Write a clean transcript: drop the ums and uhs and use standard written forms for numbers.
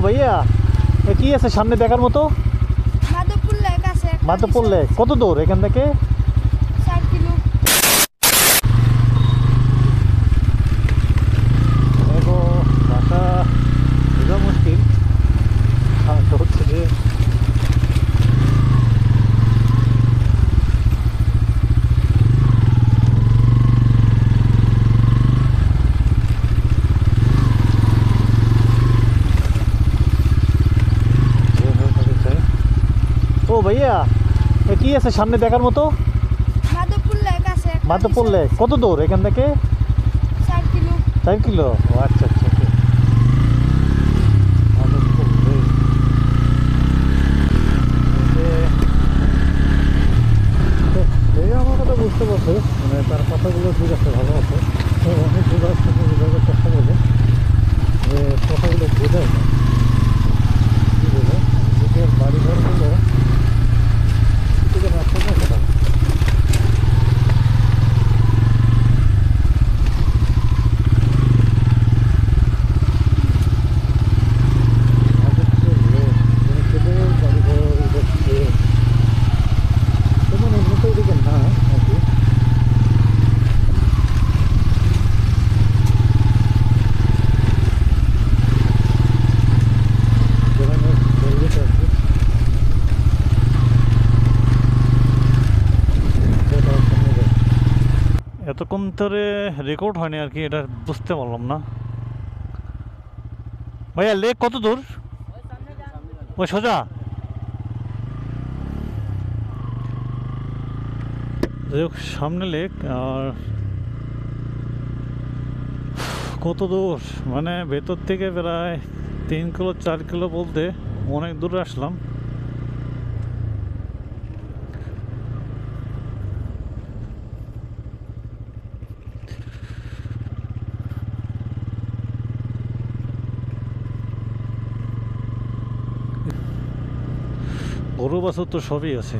ভাইয়া কি আছে সামনে দেখার মতো? মাধবপুর লেক আছে। মাধবপুর লেক কত দূর এখান থেকে? 4 কিলো। দেখো ভাষা বোঝা মুশকিল। হচ্ছে যে ও ভাইয়া কি আছে সামনে দেখার মতো? মাধবপুর লেক আছে। মাধবপুর লেক কত দূর এখান থেকে? 4 কিলো। 4 কিলো। ও আচ্ছা আচ্ছা আচ্ছা। মাধবপুর লেক। এই আমার কথা বুঝতে পারছো, মানে তার কথাগুলো ঠিক আছে, ভালো আছে। তো অনেক বোঝার চেষ্টা করবো যে কথাগুলো বোঝায় না কী বলবো, নিজের বাড়িঘরগুলো রাস্তা কথা। এতক্ষণ ধরে রেকর্ড হয়নি আর কি, এটা বুঝতে পারলাম না। ভাইয়া লেক কত দূর? ওই সোজা? যাই হোক সামনে লেক। আর কত দূর, মানে ভেতর থেকে প্রায় 3 কিলো 4 কিলো বলতে অনেক দূরে আসলাম। গরু বাছুর তো সবই আছে।